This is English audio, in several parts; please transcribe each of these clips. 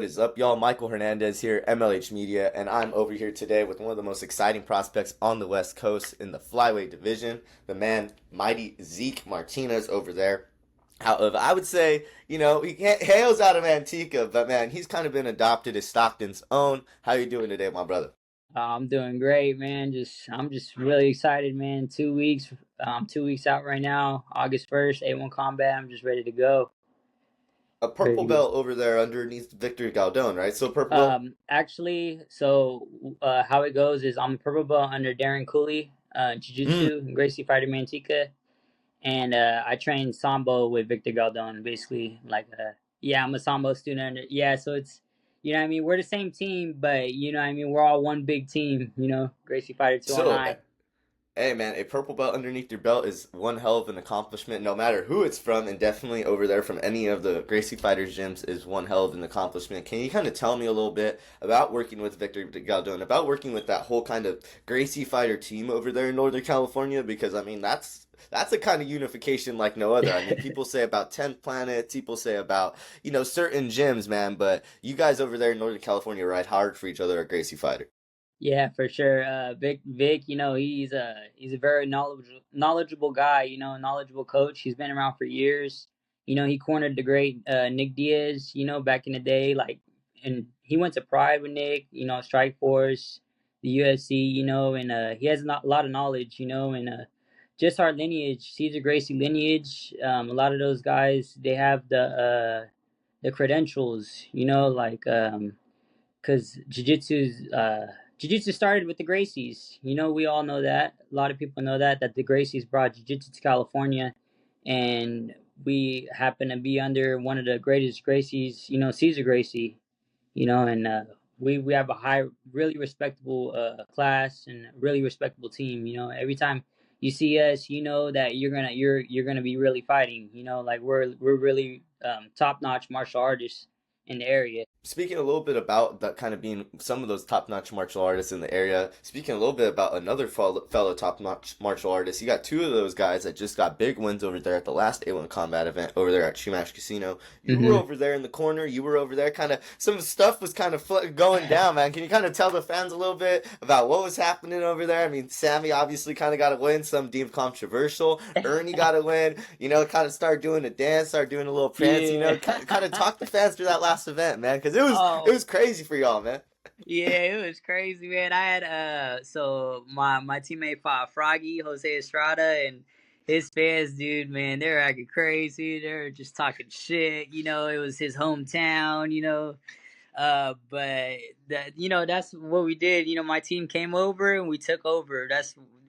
is up, y'all? Michael Hernandez here, MLH Media, and I'm over here today with one of the most exciting prospects on the West Coast in the Flyweight division, the man, mighty Zeke Martinez over there. However, I would say, hails out of Antigua, but man, he's kind of been adopted as Stockton's own. How you doing today, my brother? I'm doing great, man. I'm just really excited, man. 2 weeks, 2 weeks out right now. August 1st, A1 combat. I'm just ready to go. A Ready purple to go. belt over there underneath Victor Galdon, right? So purple belt? Actually, so how it goes is I'm a purple belt under Darren Cooley, Mm. Jiu-Jitsu, Gracie Fighter Mantika, and I train Sambo with Victor Galdon. Basically, yeah, I'm a Sambo student. Yeah, so it's what I mean. We're the same team, but what I mean. We're all one big team. Gracie Fighter So, 209. hey man, a purple belt underneath your belt is one hell of an accomplishment, no matter who it's from, and definitely over there from any of the Gracie Fighters gyms is one hell of an accomplishment. Can you kind of tell me a little bit about working with Victor Galdon, about working with that whole kind of Gracie Fighter team over there in Northern California? Because I mean, that's a kind of unification like no other. I mean, people say about 10th Planet, people say about, certain gyms, man, but you guys over there in Northern California ride hard for each other at Gracie Fighter. Yeah, for sure. Vic, he's a very knowledgeable guy. Knowledgeable coach. He's been around for years. He cornered the great Nick Diaz. Back in the day, and he went to Pride with Nick. Strike Force, the UFC. And he has a lot of knowledge. And just our lineage, Caesar Gracie lineage. A lot of those guys, they have the credentials. Because jiu-jitsu started with the Gracies. We all know that. A lot of people know that the Gracies brought jiu-jitsu to California, and we happen to be under one of the greatest Gracies. Caesar Gracie. And we have a high, really respectable class and a really respectable team. Every time you see us, you know that you're gonna be really fighting. Like we're really top notch martial artists in the area. Speaking a little bit about that kind of being some of those top-notch martial artists in the area, speaking a little bit about another fellow top-notch martial artist, you got two of those guys that just got big wins over there at the last A1 Combat event over there at Shumash Casino. You were Mm-hmm. over there in the corner, you were over there kind of, some stuff was kind of going down, man. Can you kind of tell the fans a little bit about what was happening over there? I mean, Sammy obviously kind of got a win, some deemed controversial. Ernie got a win, kind of started doing a dance, started doing a little prance, Yeah. kind of talk to fans through that last event, man, because it Oh, was crazy for y'all, man. yeah, it was crazy, man. I had so my teammate fought Froggy, Jose Estrada, and his fans, dude, man, they're acting crazy. They're just talking shit. It was his hometown. But that's what we did. My team came over and we took over.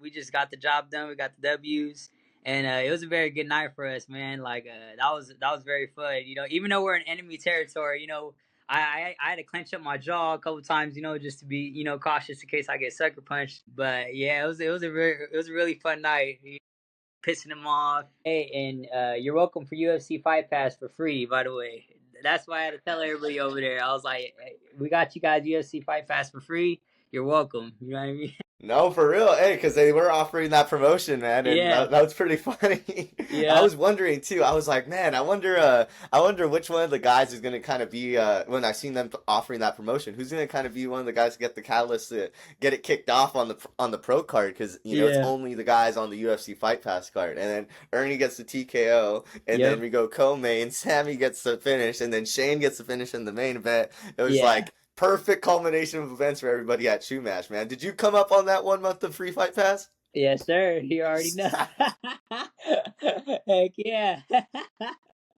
We just got the job done. We got the W's. And it was a very good night for us, man. That was very fun. Even though we're in enemy territory, I had to clench up my jaw a couple times, just to be cautious in case I get sucker punched. But yeah, it was a really fun night. Pissing him off. Hey, and you're welcome for UFC Fight Pass for free, by the way. That's why I had to tell everybody over there. I was like, hey, we got you guys UFC Fight Pass for free. You're welcome. You know what I mean? No, for real. Hey, because they were offering that promotion, man, and Yeah, that was pretty funny. I yeah, was wondering too. I was like, man, I wonder which one of the guys is gonna kind of be when I seen them offering that promotion, who's gonna kind of be one of the guys to get the catalyst to get it kicked off on the pro card, because it's yeah. only the guys on the UFC Fight Pass card, and then Ernie gets the TKO, and then Yep. we go co-main, Sammy gets the finish, and then Shane gets the finish in the main event. It was Yeah. like perfect culmination of events for everybody at Shumash, man. Did you come up on that 1 month of free fight pass? Yes, sir. You already know. Heck yeah.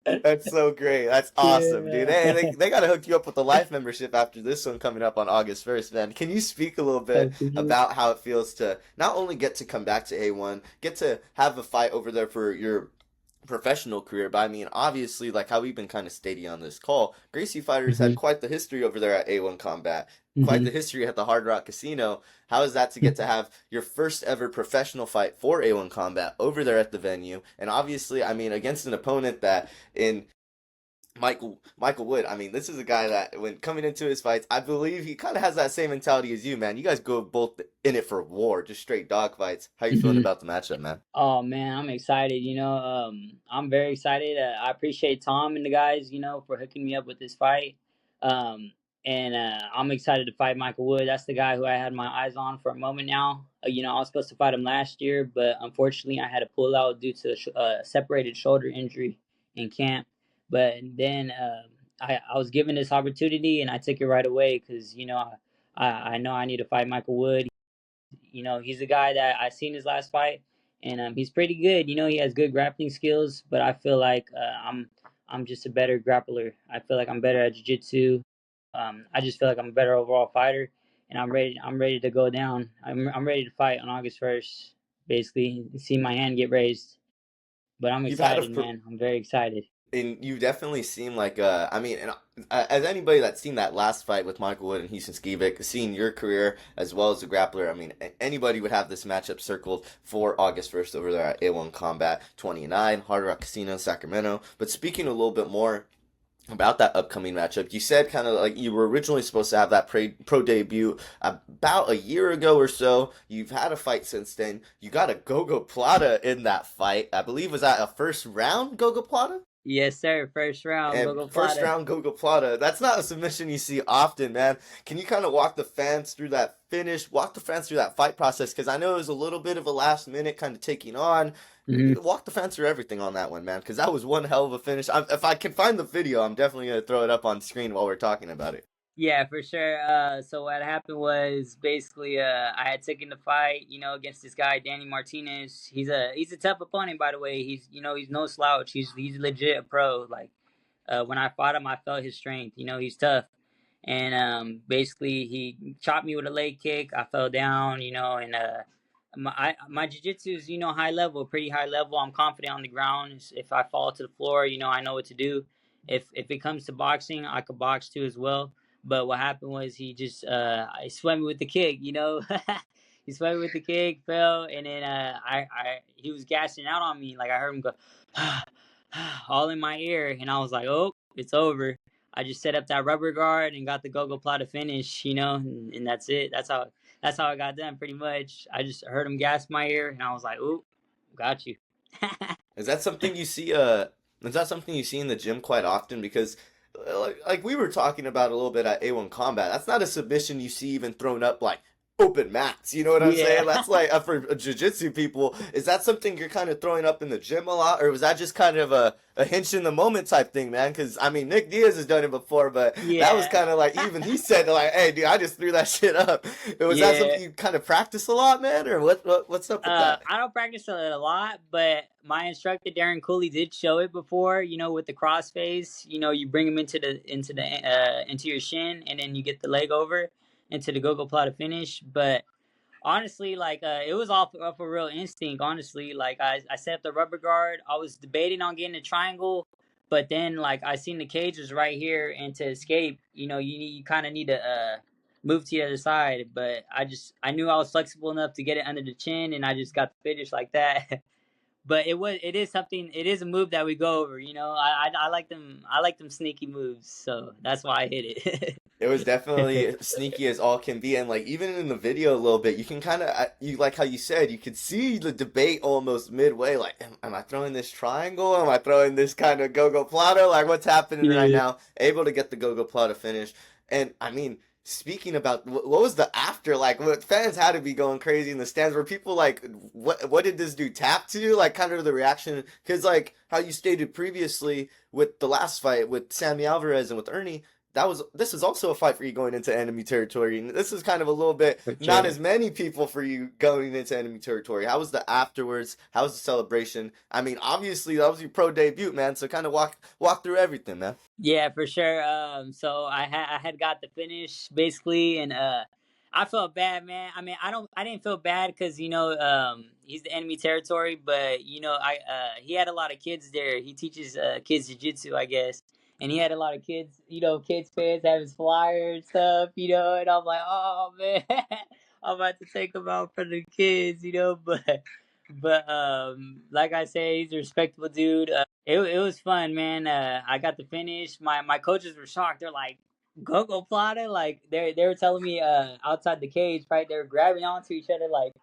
That's so great. That's awesome, dude. Yeah. Hey, they got to hook you up with a life membership after this one coming up on August 1st, man. Can you speak a little bit Absolutely. about how it feels to not only get to come back to A1, get to have a fight over there for your professional career, but I mean, obviously, like how we've been kind of stating on this call, Gracie Fighters Hmm. had quite the history over there at A1 Combat, quite Hmm. the history at the Hard Rock Casino. How is that to get to have your first ever professional fight for A1 Combat over there at the venue? And obviously, I mean, against an opponent that in Michael Wood. I mean, this is a guy that when coming into his fights, I believe he kind of has that same mentality as you, man. You guys go both in it for war, just straight dog fights. How you feeling Hmm. about the matchup, man? Oh man, I'm excited. I'm very excited. I appreciate Tom and the guys, for hooking me up with this fight. Um, and I'm excited to fight Michael Wood. That's the guy who I had my eyes on for a moment now. I was supposed to fight him last year, but unfortunately, I had to pull out due to a separated shoulder injury in camp. But then I was given this opportunity, and I took it right away because I know I need to fight Michael Wood. He's a guy that I seen his last fight, and he's pretty good. He has good grappling skills, but I feel like I'm just a better grappler. I feel like I'm better at jiu-jitsu. I just feel like I'm a better overall fighter, and I'm ready. I'm ready to go down. I'm ready to fight on August 1st. Basically, see my hand get raised. But I'm You've had a excited, man. I'm very excited. and you definitely seem like I mean, and as anybody that's seen that last fight with Michael Wood and Houston Skivic, seeing your career as well as a grappler, I mean, anybody would have this matchup circled for August 1st over there at A1 Combat 29, Hard Rock Casino, Sacramento. But speaking a little bit more about that upcoming matchup, you said kind of like you were originally supposed to have that pro debut about a year ago or so. You've had a fight since then. You got a GoGo Plata in that fight. I believe was that a first round GoGo Plata? Yes, sir. First round, And go first Plata. round GoGo Plata. That's not a submission you see often, man. Can you kind of walk the fans through that finish, walk the fans through that fight process? Because I know it was a little bit of a last minute kind of taking on. Mhm. Walk the fans through everything on that one, man. Because that was one hell of a finish. If I can find the video, I'm definitely going to throw it up on screen while we're talking about it. Yeah, for sure. So what happened was basically I had taken the fight, against this guy Danny Martinez. He's a tough opponent, by the way. He's no slouch. He's legit a pro. Like when I fought him, I felt his strength. He's tough. And basically he chopped me with a leg kick. I fell down, and my jiu-jitsu is high level, pretty high level. I'm confident on the ground. If I fall to the floor, I know what to do. If it comes to boxing, I could box too as well. But what happened was he just I swept me with the kick, he swept me with the kick, fell, and then I he was gassing out on me. Like I heard him go all in my ear, and I was like, oh, it's over. I just set up that rubber guard and got the go-go plata finish, and that's it. That's how I got done pretty much. I just heard him gas my ear, and I was like, "Ooh, got you." Is that something you see? Is that something you see in the gym quite often? Because, like we were talking about a little bit at A1 Combat, that's not a submission you see even thrown up like open mats. You know what I'm Yeah. saying? That's like for jiu-jitsu people. Is that something you're kind of throwing up in the gym a lot, or was that just kind of a hinge in the moment type thing, man? Because I mean, Nick Diaz has done it before, but that was Yeah. kind of like even he said like, "Hey, dude, I just threw that shit up." Was that Yeah. something you kind of practice a lot, man, or what's up with that? I don't practice it a lot, but my instructor Darren Cooley did show it before. With the crossface, you bring him into your shin, and then you get the leg over into the go-go plata finish. But honestly, like it was off a real instinct. Honestly, like I set up the rubber guard. I was debating on getting a triangle, but then like I seen the cage was right here, and to escape, you kind of need to move to the other side. But I knew I was flexible enough to get it under the chin, and I just got the finish like that. But it is a move that we go over. I like them. I like them sneaky moves, so that's why I hit It was it. definitely sneaky as all can be, and like even in the video a little bit, you can kind of you like how you said you could see the debate almost midway. Like, am I throwing this triangle? Am I throwing this kind of go-go plata? Like, what's happening right Yeah. now? Able to get the go-go plata finish, and I mean, speaking about what was the after like? What fans had to be going crazy in the stands. Were people like, what did this do? Tap to like kind of the reaction? Because like how you stated previously with the last fight with Sammy Alvarez and with Ernie, this is also a fight for you going into enemy territory. And this is kind of a little bit For not sure. as many people for you going into enemy territory. How was the afterwards? How was the celebration? I mean, obviously that was your pro debut, man. So kind of walk through everything, man. Yeah, for sure. So I had got the finish basically, and I felt bad, man. I mean, I didn't feel bad because he's the enemy territory, but I he had a lot of kids there. He teaches kids jujitsu, I guess, and he had a lot of kids. Kids fans have his flyer and stuff. And I'm like, oh man, I'm about to take him out for the kids, but like I say, he's a respectable dude. It was fun, man. I got to finish. My coaches were shocked. They're like, "Go Plata!" Like they were telling me outside the cage, right? They were grabbing onto each other, like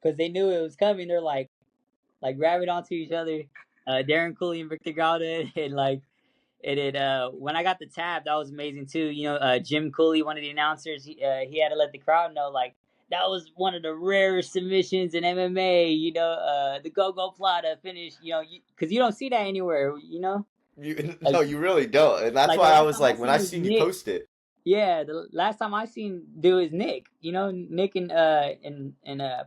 because they knew it was coming. They're like grabbing onto each other. Darren Cooley and Victor Gauda, and like And it when I got the tab, that was amazing too. Jim Cooley, one of the announcers, he had to let the crowd know like that was one of the rarest submissions in MMA. The GoGo Plata finish. Because you don't see that anywhere. No, Like you really don't, and that's like the why I last was time I like, when I seen was seen you Nick. post it. Yeah, the last time I seen do is Nick. Nick and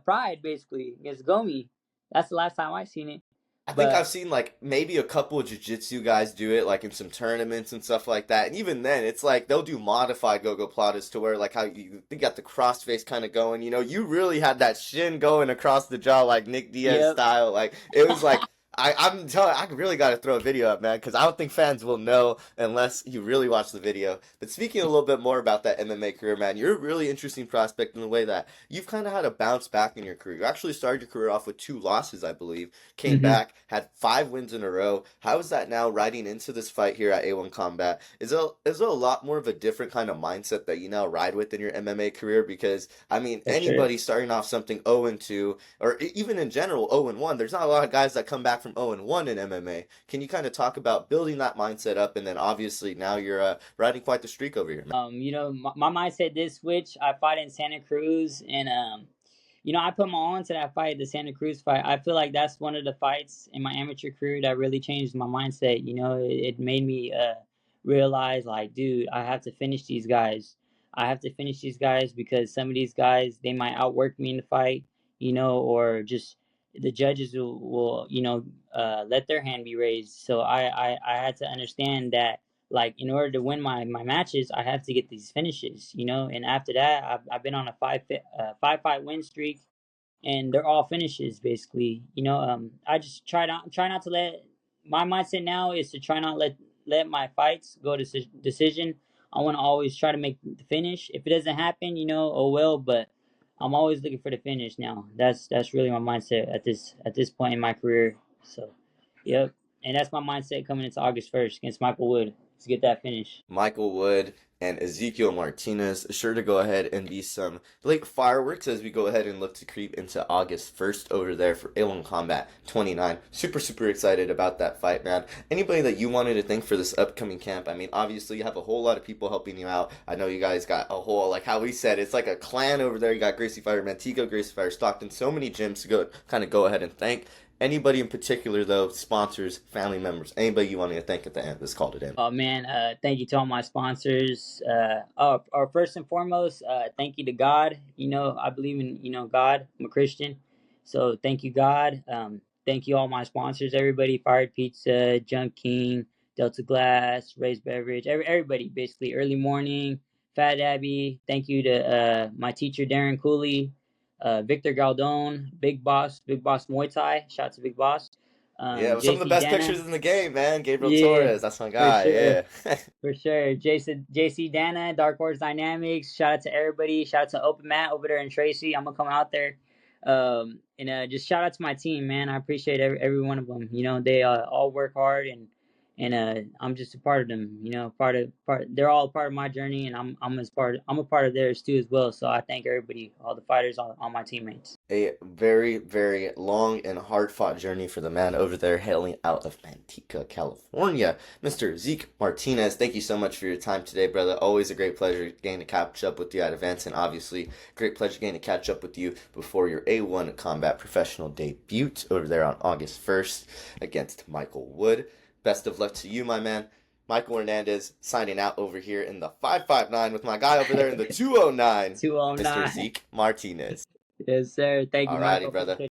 Pride basically against Gomi. That's the last time I seen it. I think But I've seen like maybe a couple of jiu-jitsu guys do it like in some tournaments and stuff like that. And even then it's like they'll do modified go-go platas to where like how you got the crossface kind of going. You really had that shin going across the jaw like Nick Diaz yep. style. Like it was like I'm telling I really got to throw a video up, man, because I don't think fans will know unless you really watch the video. But speaking a little bit more about that MMA career, man, you're a really interesting prospect in the way that you've kind of had a bounce back in your career. You actually started your career off with 2 losses, I believe, came hmm back, had 5 wins in a row. How is that now riding into this fight here at A1 Combat? Is there a lot more of a different kind of mindset that you now ride with in your MMA career? Because I mean, For sure. anybody starting off something 0-2, or even in general 0-1, there's not a lot of guys that come back from 0-1 in MMA. Can you kind of talk about building that mindset up, and then obviously now you're riding quite the streak over here, man? My mindset did switch. I fight in Santa Cruz, and I put my all into that fight, the Santa Cruz fight. I feel like that's one of the fights in my amateur career that really changed my mindset. It made me realize, like, dude, I have to finish these guys. I have to finish these guys because some of these guys they might outwork me in the fight, or just the judges will let their hand be raised. So I had to understand that like in order to win my matches, I have to get these finishes, And after that, I've been on a five fight win streak, and they're all finishes basically. I just try not to let my mindset now is to try not let my fights go to decision. I want to always try to make the finish. If it doesn't happen, oh well. But I'm always looking for the finish now. That's really my mindset at this point in my career. So, yep, and that's my mindset coming into August 1st against Michael Wood to get that finish. Michael Wood and Ezekiel Martinez sure to go ahead and be some late fireworks as we go ahead and look to creep into August 1st over there for A1 Combat 29. Super, super excited about that fight, man. Anybody that you wanted to thank for this upcoming camp? I mean, obviously you have a whole lot of people helping you out. I know you guys got a whole, like how we said, it's like a clan over there. You got Gracie Fighter, Manteca, Gracie Fighter, Stockton, so many gyms to go ahead and thank. Anybody in particular, though, sponsors, family members, anybody you want to thank at the end, let's call it in. Oh man, thank you to all my sponsors. First and foremost, thank you to God. I believe in God. I'm a Christian, so thank you God. Thank you all my sponsors, everybody, Fired Pizza, Junk King, Delta Glass, Raised Beverage, everybody basically. Early Morning, Fat Abby. Thank you to my teacher Darren Cooley, Victor Galdon, Big Boss Muay Thai. Shout out to Big Boss. Yeah, some of the JC best pictures Dana. in the game, man. Gabriel Yeah, Torres, that's my for guy. sure. Yeah. For sure. JC Dana, Dark Horse Dynamics. Shout out to everybody. Shout out to Open Matt over there in Tracy. I'm gonna come out there. And just shout out to my team, man. I appreciate every one of them. They all work hard, and I'm just a part of them. They're all a part of my journey, and I'm a part of theirs too as well. So I thank everybody, all the fighters, all my teammates. A very, very long and hard fought journey for the man over there hailing out of Manteca, California. Mr. Zeke Martinez, thank you so much for your time today, brother. Always a great pleasure getting to catch up with you at events, and obviously, great pleasure getting to catch up with you before your A1 Combat Professional debut over there on August 1st against Michael Wood. Best of luck to you, my man. Michael Hernandez signing out over here in the 559 with my guy over there in the 209, Mr. 209. Zeke Martinez. Yes, sir. Thank you, Alrighty, Michael, for brother. the